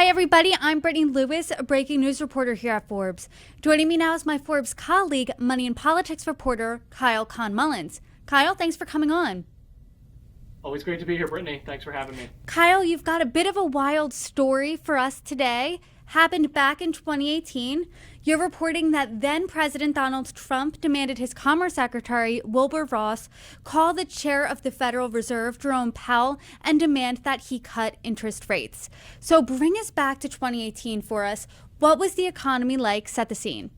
Hi, everybody. I'm Brittany Lewis, a breaking news reporter here at Forbes. Joining me now is my Forbes colleague, money and politics reporter, Kyle Kahn-Mullins. Kyle, thanks for coming on. Always great to be here, Brittany. Thanks for having me. Kyle, you've got a bit of a wild story for us today. Happened back in 2018. You're reporting that then President Donald Trump demanded his Commerce Secretary, Wilbur Ross, call the chair of the Federal Reserve, Jerome Powell, and demand that he cut interest rates. So bring us back to 2018 for us. What was the economy like? Set the scene.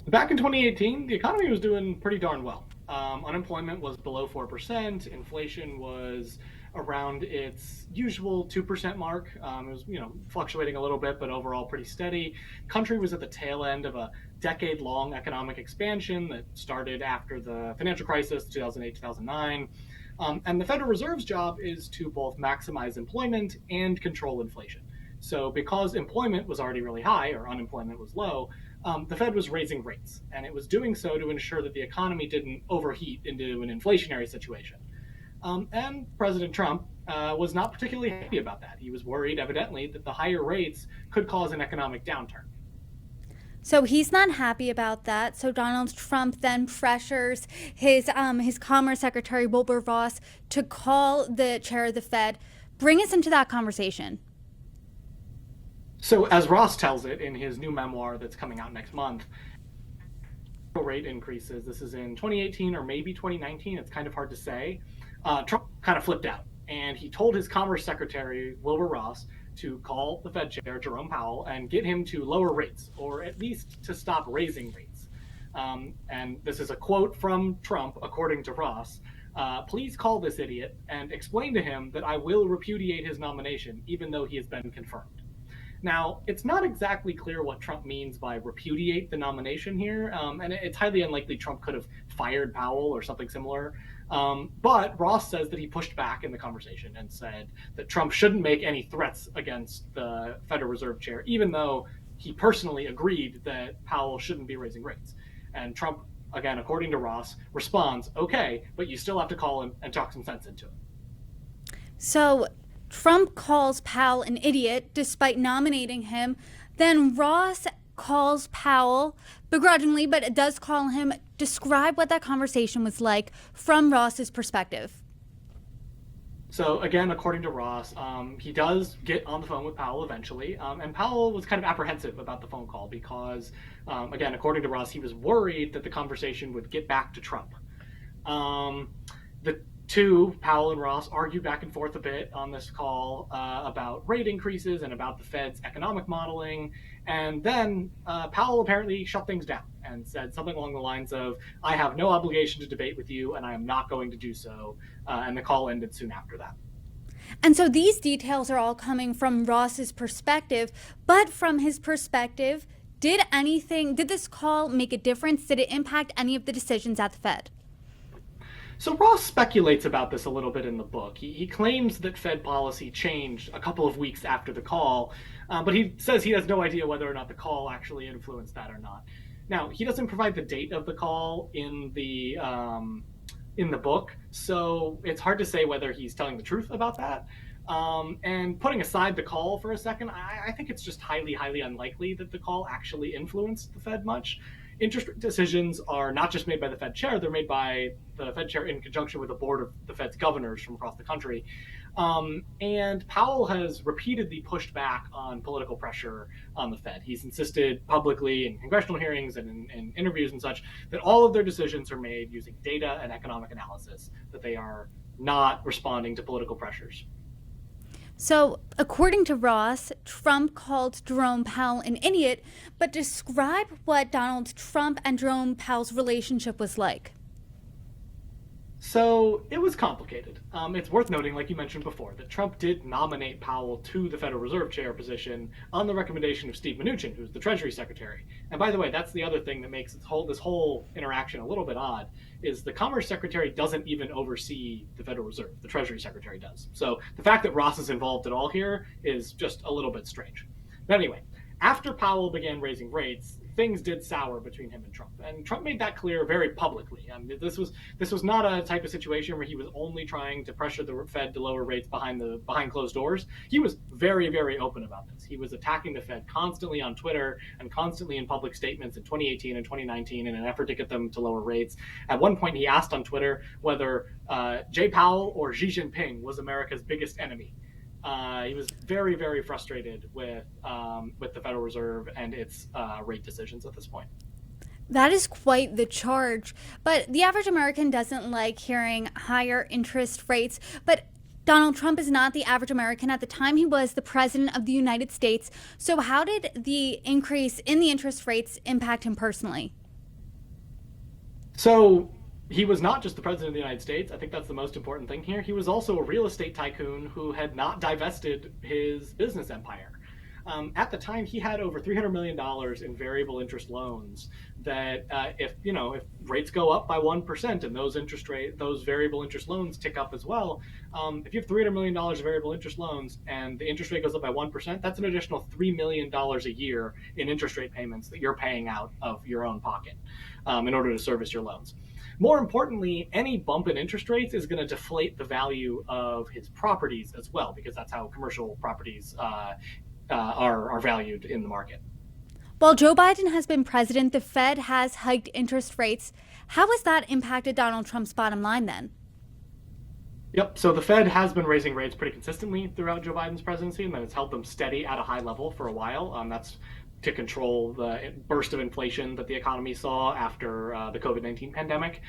Back in 2018, the economy was doing pretty darn well. Unemployment was below 4%. Inflation was around its usual 2% mark. It was, fluctuating a little bit, but overall pretty steady. Country was at the tail end of a decade-long economic expansion that started after the financial crisis, 2008, 2009. And the Federal Reserve's job is to both maximize employment and control inflation. So because employment was already really high, or unemployment was low, the Fed was raising rates, and it was doing so to ensure that the economy didn't overheat into an inflationary situation. And President Trump was not particularly happy about that. He was worried, evidently, that the higher rates could cause an economic downturn. So he's not happy about that. So Donald Trump then pressures his Commerce Secretary, Wilbur Ross, to call the chair of the Fed. Bring us into that conversation. So as Ross tells it in his new memoir that's coming out next month, rate increases, this is in 2018 or maybe 2019, it's kind of hard to say, Trump kind of flipped out. And he told his Commerce Secretary, Wilbur Ross, to call the Fed chair, Jerome Powell, and get him to lower rates, or at least to stop raising rates. And this is a quote from Trump, according to Ross. Please call this idiot and explain to him that I will repudiate his nomination, even though he has been confirmed. Now, it's not exactly clear what Trump means by repudiate the nomination here, and it's highly unlikely Trump could have fired Powell or something similar. But Ross says that he pushed back in the conversation and said that Trump shouldn't make any threats against the Federal Reserve chair, even though he personally agreed that Powell shouldn't be raising rates. And Trump, again, according to Ross, responds, okay, but you still have to call him and talk some sense into him. So Trump calls Powell an idiot despite nominating him. Then Ross calls Powell begrudgingly, but it does call him. Describe what that conversation was like from Ross's perspective. So again, according to Ross, he does get on the phone with Powell eventually, and Powell was kind of apprehensive about the phone call because, again, according to Ross, he was worried that the conversation would get back to Trump. The two, Powell and Ross, argue back and forth a bit on this call about rate increases and about the Fed's economic modeling. And then Powell apparently shut things down and said something along the lines of, I have no obligation to debate with you, and I am not going to do so. And the call ended soon after that. And so these details are all coming from Ross's perspective. But from his perspective, did this call make a difference? Did it impact any of the decisions at the Fed? So Ross speculates about this a little bit in the book. He claims that Fed policy changed a couple of weeks after the call, but he says he has no idea whether or not the call actually influenced that or not. Now, he doesn't provide the date of the call in the book, so it's hard to say whether he's telling the truth about that. And putting aside the call for a second, I think it's just highly, highly unlikely that the call actually influenced the Fed much. Interest rate decisions are not just made by the Fed chair, they're made by the Fed chair in conjunction with a board of the Fed's governors from across the country. And Powell has repeatedly pushed back on political pressure on the Fed. He's insisted publicly in congressional hearings and in interviews and such that all of their decisions are made using data and economic analysis, that they are not responding to political pressures. So, according to Ross, Trump called Jerome Powell an idiot, but describe what Donald Trump and Jerome Powell's relationship was like. So it was complicated. It's worth noting, like you mentioned before, that Trump did nominate Powell to the Federal Reserve Chair position on the recommendation of Steve Mnuchin, who's the Treasury Secretary. And by the way, that's the other thing that makes this whole interaction a little bit odd, is the Commerce Secretary doesn't even oversee the Federal Reserve. The Treasury Secretary does. So the fact that Ross is involved at all here is just a little bit strange. But anyway, after Powell began raising rates, things did sour between him and Trump made that clear very publicly. This was not a type of situation where he was only trying to pressure the Fed to lower rates behind closed doors. He was very, very open about this. He was attacking the Fed constantly on Twitter and constantly in public statements in 2018 and 2019 in an effort to get them to lower rates. At one point, he asked on Twitter whether Jay Powell or Xi Jinping was America's biggest enemy. He was very, very frustrated with the Federal Reserve and its rate decisions at this point. That is quite the charge. But the average American doesn't like hearing higher interest rates. But Donald Trump is not the average American. At the time, he was the president of the United States. So how did the increase in the interest rates impact him personally? So he was not just the president of the United States. I think that's the most important thing here. He was also a real estate tycoon who had not divested his business empire. At the time, he had over $300 million in variable interest loans that if rates go up by 1% and those variable interest loans tick up as well, if you have $300 million of variable interest loans and the interest rate goes up by 1%, that's an additional $3 million a year in interest rate payments that you're paying out of your own pocket in order to service your loans. More importantly, any bump in interest rates is going to deflate the value of his properties as well, because that's how commercial properties are valued in the market. While Joe Biden has been president, the Fed has hiked interest rates. How has that impacted Donald Trump's bottom line then? Yep. So the Fed has been raising rates pretty consistently throughout Joe Biden's presidency, and it's held them steady at a high level for a while. That's to control the burst of inflation that the economy saw after the COVID-19 pandemic.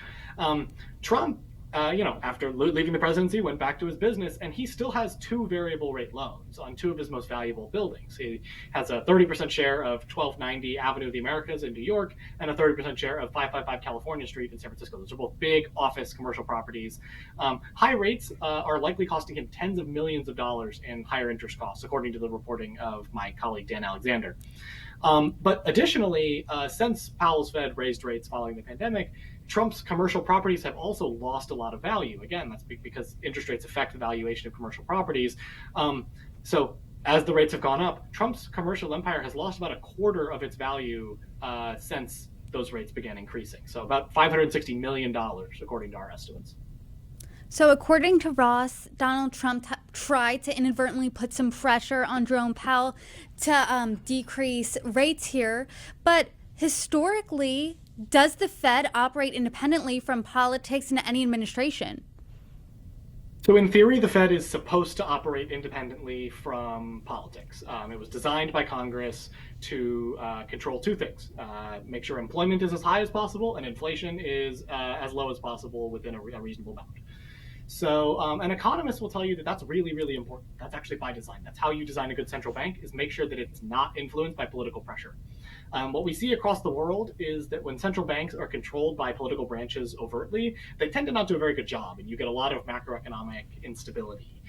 Trump, after leaving the presidency, went back to his business, and he still has 2 variable rate loans on 2 of his most valuable buildings. He has a 30% share of 1290 Avenue of the Americas in New York and a 30% share of 555 California Street in San Francisco. Those are both big office commercial properties. High rates are likely costing him tens of millions of dollars in higher interest costs, according to the reporting of my colleague Dan Alexander. But additionally, since Powell's Fed raised rates following the pandemic, Trump's commercial properties have also lost a lot of value. Again, that's because interest rates affect the valuation of commercial properties. So as the rates have gone up, Trump's commercial empire has lost about a quarter of its value since those rates began increasing. So about $560 million, according to our estimates. So according to Ross, Donald Trump tried to inadvertently put some pressure on Jerome Powell to decrease rates here. But historically, does the Fed operate independently from politics and any administration? So in theory, the Fed is supposed to operate independently from politics. It was designed by Congress to control 2 things. Make sure employment is as high as possible and inflation is as low as possible within a reasonable bound. So an economist will tell you that that's really, really important. That's actually by design. That's how you design a good central bank, is make sure that it's not influenced by political pressure. What we see across the world is that when central banks are controlled by political branches overtly, they tend to not do a very good job, and you get a lot of macroeconomic instability.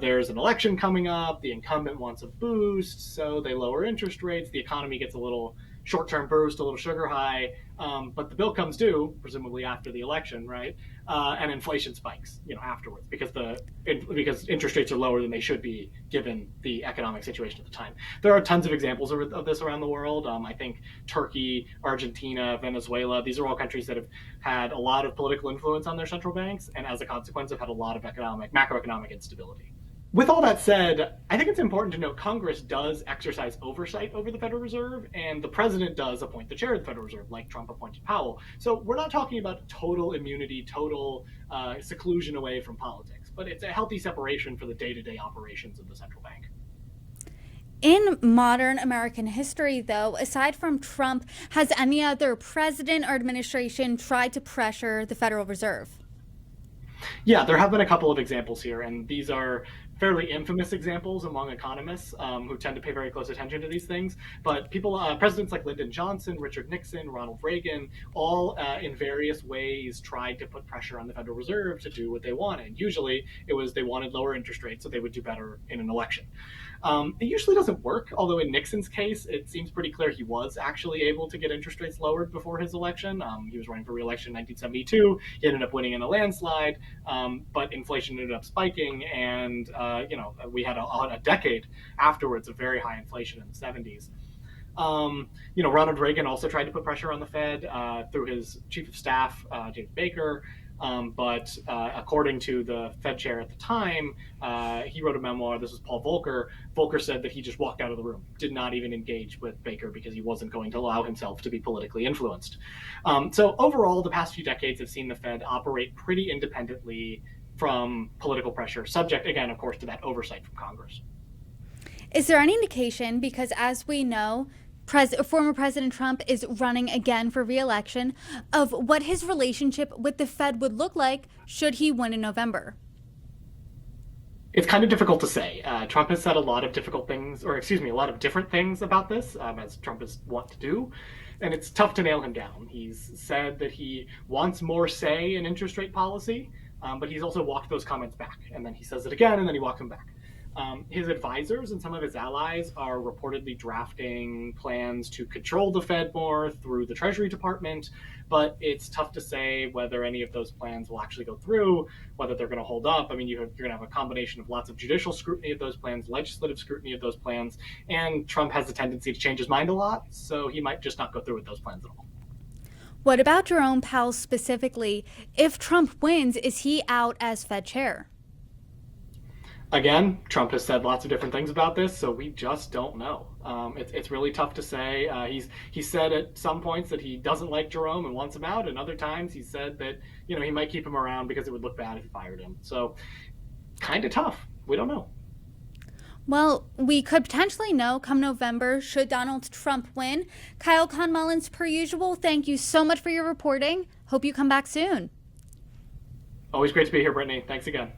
There's an election coming up, the incumbent wants a boost, so they lower interest rates, the economy gets a little short-term boost, a little sugar high, but the bill comes due, presumably after the election, right? And inflation spikes, afterwards because interest rates are lower than they should be given the economic situation at the time. There are tons of examples of this around the world. I think Turkey, Argentina, Venezuela, these are all countries that have had a lot of political influence on their central banks, and as a consequence have had a lot of macroeconomic instability. With all that said, I think it's important to note Congress does exercise oversight over the Federal Reserve, and the president does appoint the chair of the Federal Reserve, like Trump appointed Powell. So we're not talking about total immunity, total seclusion away from politics, but it's a healthy separation for the day-to-day operations of the central bank. In modern American history, though, aside from Trump, has any other president or administration tried to pressure the Federal Reserve? Yeah, there have been a couple of examples here, and these are fairly infamous examples among economists who tend to pay very close attention to these things. But presidents like Lyndon Johnson, Richard Nixon, Ronald Reagan, all in various ways tried to put pressure on the Federal Reserve to do what they wanted. Usually it was they wanted lower interest rates so they would do better in an election. It usually doesn't work, although in Nixon's case, it seems pretty clear he was actually able to get interest rates lowered before his election. He was running for re-election in 1972. He ended up winning in a landslide, but inflation ended up spiking, and we had a decade afterwards of very high inflation in the 70s. Ronald Reagan also tried to put pressure on the Fed through his chief of staff, James Baker. But according to the Fed chair at the time, he wrote a memoir. This was Paul Volcker. Volcker said that he just walked out of the room, did not even engage with Baker because he wasn't going to allow himself to be politically influenced. So overall, the past few decades have seen the Fed operate pretty independently from political pressure, subject, again, of course, to that oversight from Congress. Is there any indication, because as we know, former President Trump is running again for re-election, of what his relationship with the Fed would look like should he win in November? It's kind of difficult to say. Trump has said a lot of difficult things, or excuse me, a lot of different things about this, as Trump is wont to do. And it's tough to nail him down. He's said that he wants more say in interest rate policy, but he's also walked those comments back. And then he says it again, and then he walks them back. His advisors and some of his allies are reportedly drafting plans to control the Fed more through the Treasury Department, but it's tough to say whether any of those plans will actually go through, whether they're going to hold up. I mean, you're going to have a combination of lots of judicial scrutiny of those plans, legislative scrutiny of those plans, and Trump has a tendency to change his mind a lot, so he might just not go through with those plans at all. What about Jerome Powell specifically? If Trump wins, is he out as Fed chair? Again, Trump has said lots of different things about this, so we just don't know. It's really tough to say. He's said at some points that he doesn't like Jerome and wants him out, and other times he said that he might keep him around because it would look bad if he fired him. So, kind of tough. We don't know. Well, we could potentially know come November should Donald Trump win. Kyle Conn-Mullins, per usual, thank you so much for your reporting. Hope you come back soon. Always great to be here, Brittany. Thanks again.